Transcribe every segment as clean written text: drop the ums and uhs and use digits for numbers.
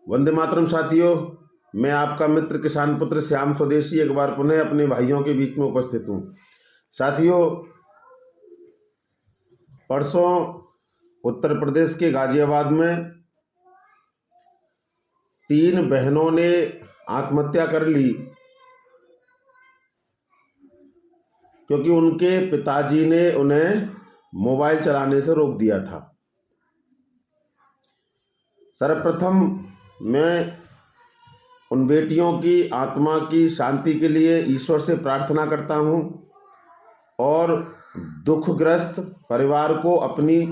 वंदे मातरम साथियों, मैं आपका मित्र किसान पुत्र श्याम स्वदेशी एक बार पुनः अपने भाइयों के बीच में उपस्थित हूँ। साथियों, परसों उत्तर प्रदेश के गाजियाबाद में 3 बहनों ने आत्महत्या कर ली क्योंकि उनके पिताजी ने उन्हें मोबाइल चलाने से रोक दिया था। सर्वप्रथम मैं उन बेटियों की आत्मा की शांति के लिए ईश्वर से प्रार्थना करता हूं और दुखग्रस्त परिवार को अपनी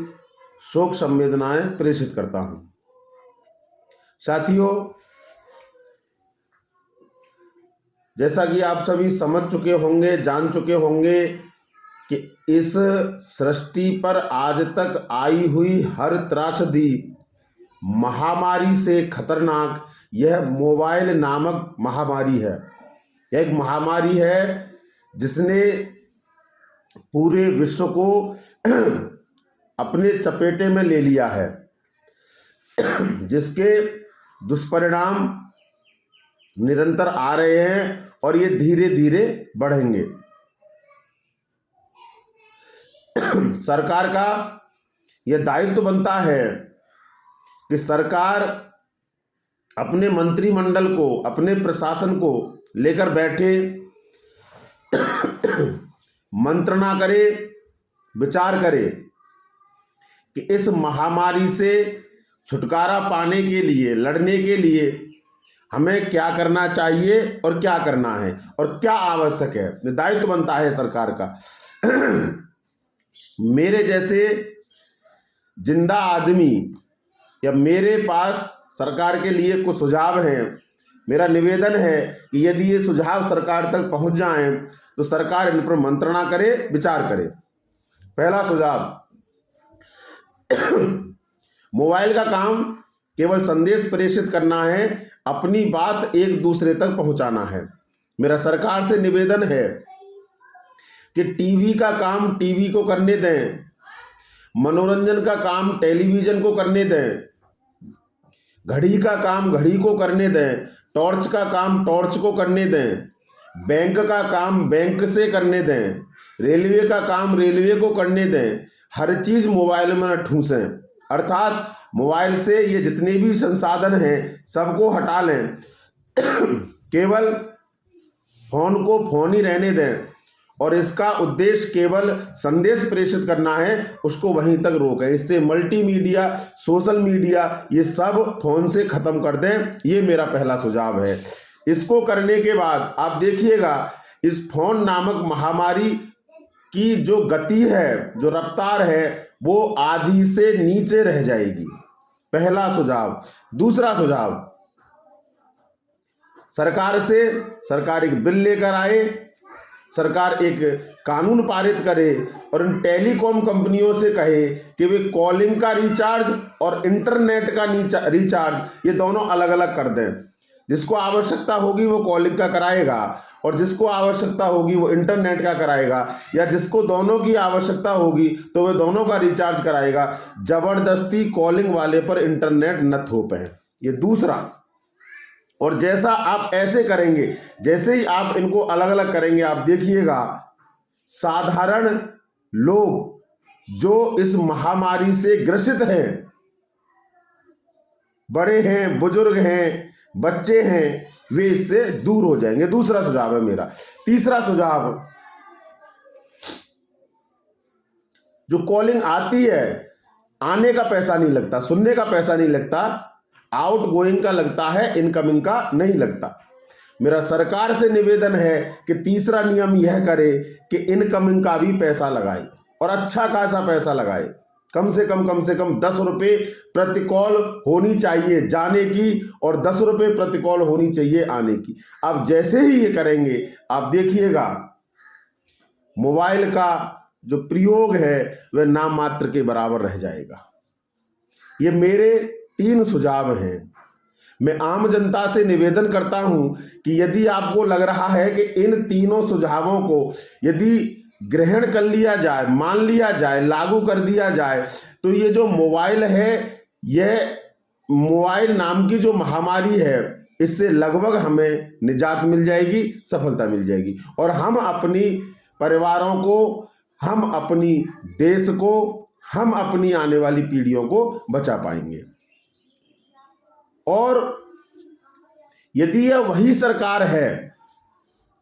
शोक संवेदनाएं प्रेषित करता हूं। साथियों, जैसा कि आप सभी समझ चुके होंगे, जान चुके होंगे कि इस सृष्टि पर आज तक आई हुई हर त्रासदी, महामारी से खतरनाक यह मोबाइल नामक महामारी है। यह एक महामारी है जिसने पूरे विश्व को अपने चपेटे में ले लिया है, जिसके दुष्परिणाम निरंतर आ रहे हैं और ये धीरे धीरे बढ़ेंगे। सरकार का यह दायित्व बनता है कि सरकार अपने मंत्रिमंडल को, अपने प्रशासन को लेकर बैठे, मंत्रणा करे, विचार करे कि इस महामारी से छुटकारा पाने के लिए, लड़ने के लिए हमें क्या करना चाहिए और क्या करना है और क्या आवश्यक है। ये दायित्व बनता है सरकार का। मेरे जैसे जिंदा आदमी या मेरे पास सरकार के लिए कुछ सुझाव हैं। मेरा निवेदन है कि यदि ये सुझाव सरकार तक पहुंच जाएं तो सरकार इन पर मंत्रणा करे, विचार करे। पहला सुझाव, मोबाइल का काम केवल संदेश प्रेषित करना है, अपनी बात एक दूसरे तक पहुंचाना है। मेरा सरकार से निवेदन है कि टीवी का काम टीवी को करने दें, मनोरंजन का काम टेलीविजन को करने दें, घड़ी का काम घड़ी को करने दें, टॉर्च का काम टॉर्च को करने दें, बैंक का काम बैंक से करने दें, रेलवे का काम रेलवे को करने दें। हर चीज़ मोबाइल में न ठूसें, अर्थात मोबाइल से ये जितने भी संसाधन हैं सबको हटा लें। केवल फोन को फोन ही रहने दें और इसका उद्देश्य केवल संदेश प्रेषित करना है, उसको वहीं तक रोकें। इससे मल्टीमीडिया, सोशल मीडिया, ये सब फोन से खत्म कर दें। ये मेरा पहला सुझाव है। इसको करने के बाद आप देखिएगा, इस फोन नामक महामारी की जो गति है, जो रफ्तार है, वो आधी से नीचे रह जाएगी। पहला सुझाव। दूसरा सुझाव, सरकार एक बिल लेकर आए, सरकार एक कानून पारित करे और इन टेलीकॉम कंपनियों से कहे कि वे कॉलिंग का रिचार्ज और इंटरनेट का रिचार्ज ये दोनों अलग अलग कर दें। जिसको आवश्यकता होगी वो कॉलिंग का कराएगा और जिसको आवश्यकता होगी वो इंटरनेट का कराएगा, या जिसको दोनों की आवश्यकता होगी तो वे दोनों का रिचार्ज कराएगा। जबरदस्ती कॉलिंग वाले पर इंटरनेट न थोपें। ये दूसरा। और जैसा आप ऐसे करेंगे, जैसे ही आप इनको अलग अलग करेंगे, आप देखिएगा साधारण लोग जो इस महामारी से ग्रसित हैं, बड़े हैं, बुजुर्ग हैं, बच्चे हैं, वे इससे दूर हो जाएंगे। दूसरा सुझाव है मेरा। तीसरा सुझाव, जो कॉलिंग आती है, आने का पैसा नहीं लगता, सुनने का पैसा नहीं लगता, आउट गोइंग का लगता है, इनकमिंग का नहीं लगता। मेरा सरकार से निवेदन है कि तीसरा नियम यह करे कि इनकमिंग का भी पैसा लगाए और अच्छा खासा पैसा लगाए। कम से कम 10 रुपये प्रति कॉल होनी चाहिए जाने की और 10 रुपये प्रति कॉल होनी चाहिए आने की। अब जैसे ही ये करेंगे, आप देखिएगा मोबाइल का जो प्रयोग है वह नाम मात्र के बराबर रह जाएगा। ये मेरे 3 सुझाव हैं। मैं आम जनता से निवेदन करता हूं कि यदि आपको लग रहा है कि इन तीनों सुझावों को यदि ग्रहण कर लिया जाए, मान लिया जाए, लागू कर दिया जाए, तो ये जो मोबाइल है यह मोबाइल नाम की जो महामारी है, इससे लगभग हमें निजात मिल जाएगी, सफलता मिल जाएगी, और हम अपनी परिवारों को, हम अपनी देश को, हम अपनी आने वाली पीढ़ियों को बचा पाएंगे। और यदि यह वही सरकार है,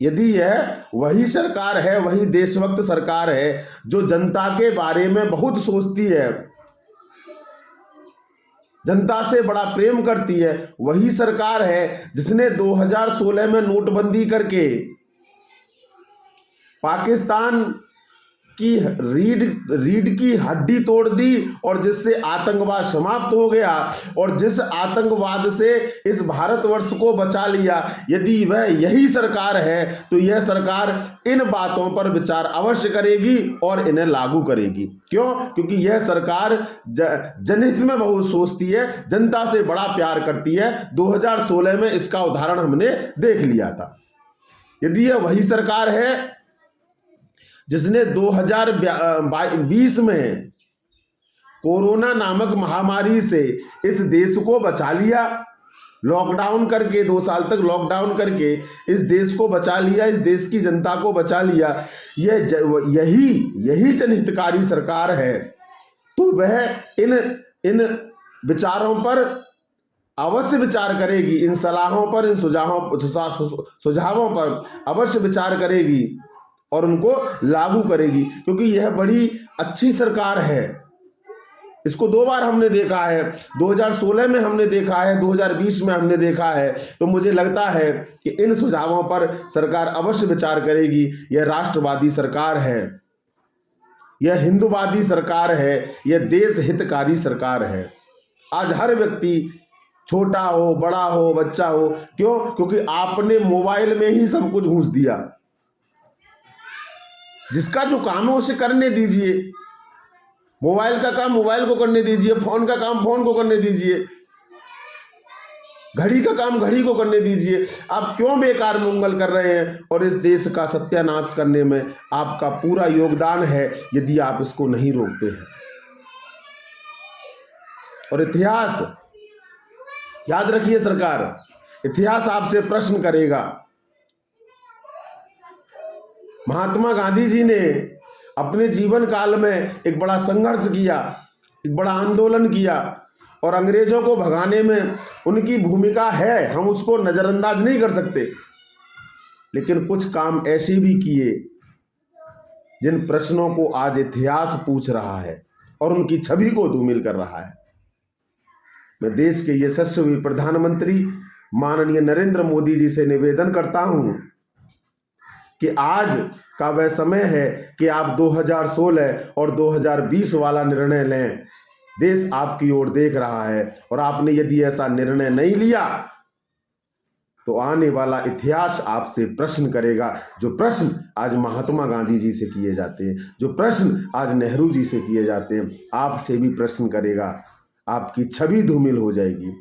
यदि यह वही सरकार है, वही देशभक्त सरकार है जो जनता के बारे में बहुत सोचती है, जनता से बड़ा प्रेम करती है, वही सरकार है जिसने 2016 में नोटबंदी करके पाकिस्तान की रीढ़ की हड्डी तोड़ दी, और जिससे आतंकवाद समाप्त हो गया, और जिस आतंकवाद से इस भारतवर्ष को बचा लिया, यदि वह यही सरकार है तो यह सरकार इन बातों पर विचार अवश्य करेगी और इन्हें लागू करेगी। क्यों? क्योंकि यह सरकार जनहित में बहुत सोचती है, जनता से बड़ा प्यार करती है। 2016 में इसका उदाहरण हमने देख लिया था। यदि यह वही सरकार है जिसने 2020 में कोरोना नामक महामारी से इस देश को बचा लिया, लॉकडाउन करके 2 साल तक लॉकडाउन करके इस देश को बचा लिया, इस देश की जनता को बचा लिया, यही जनहितकारी सरकार है, तो वह इन विचारों पर अवश्य विचार करेगी, इन सलाहों पर, इन सुझावों पर अवश्य विचार करेगी और उनको लागू करेगी, क्योंकि यह बड़ी अच्छी सरकार है। इसको 2 बार हमने देखा है, 2016 में हमने देखा है, 2020 में हमने देखा है। तो मुझे लगता है कि इन सुझावों पर सरकार अवश्य विचार करेगी। यह राष्ट्रवादी सरकार है, यह हिंदूवादी सरकार है, यह देश हितकारी सरकार है। आज हर व्यक्ति, छोटा हो, बड़ा हो, बच्चा हो, क्यों? क्योंकि आपने मोबाइल में ही सब कुछ घुस दिया। जिसका जो काम है उसे करने दीजिए, मोबाइल का काम मोबाइल को करने दीजिए, फोन का काम फोन को करने दीजिए, घड़ी का काम घड़ी को करने दीजिए। आप क्यों बेकार मंगल कर रहे हैं? और इस देश का सत्यानाश करने में आपका पूरा योगदान है यदि आप इसको नहीं रोकते हैं। और इतिहास याद रखिए, सरकार, इतिहास आपसे प्रश्न करेगा। महात्मा गांधी जी ने अपने जीवन काल में एक बड़ा संघर्ष किया, एक बड़ा आंदोलन किया, और अंग्रेजों को भगाने में उनकी भूमिका है, हम उसको नज़रअंदाज नहीं कर सकते। लेकिन कुछ काम ऐसे भी किए जिन प्रश्नों को आज इतिहास पूछ रहा है और उनकी छवि को धूमिल कर रहा है। मैं देश के यशस्वी प्रधानमंत्री माननीय नरेंद्र मोदी जी से निवेदन करता हूं कि आज का वह समय है कि आप 2016 और 2020 वाला निर्णय लें। देश आपकी ओर देख रहा है, और आपने यदि ऐसा निर्णय नहीं लिया तो आने वाला इतिहास आपसे प्रश्न करेगा। जो प्रश्न आज महात्मा गांधी जी से किए जाते हैं, जो प्रश्न आज नेहरू जी से किए जाते हैं, आपसे भी प्रश्न करेगा। आपकी छवि धूमिल हो जाएगी।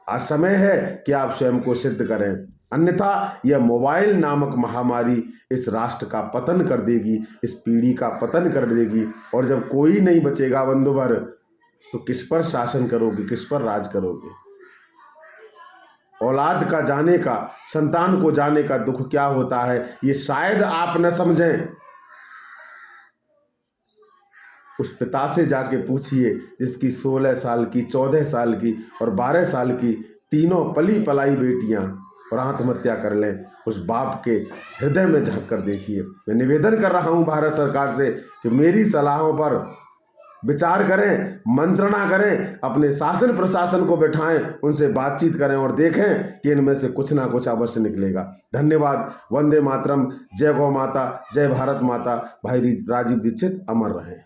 आज समय है कि आप स्वयं को सिद्ध करें, अन्यथा यह मोबाइल नामक महामारी इस राष्ट्र का पतन कर देगी, इस पीढ़ी का पतन कर देगी। और जब कोई नहीं बचेगा बंधुवर, तो किस पर शासन करोगे, किस पर राज करोगे? औलाद का जाने का, संतान को जाने का दुख क्या होता है, ये शायद आप न समझें। उस पिता से जाके पूछिए जिसकी 16 साल की, 14 साल की और 12 साल की तीनों पली पलाई बेटियां और आत्महत्या कर लें। उस बाप के हृदय में झांक कर देखिए। मैं निवेदन कर रहा हूं भारत सरकार से कि मेरी सलाहों पर विचार करें, मंत्रणा करें, अपने शासन प्रशासन को बैठाएं, उनसे बातचीत करें और देखें कि इनमें से कुछ ना कुछ अवश्य निकलेगा। धन्यवाद। वंदे मातरम। जय गौ माता, जय भारत माता। भाई राजीव दीक्षित अमर रहें।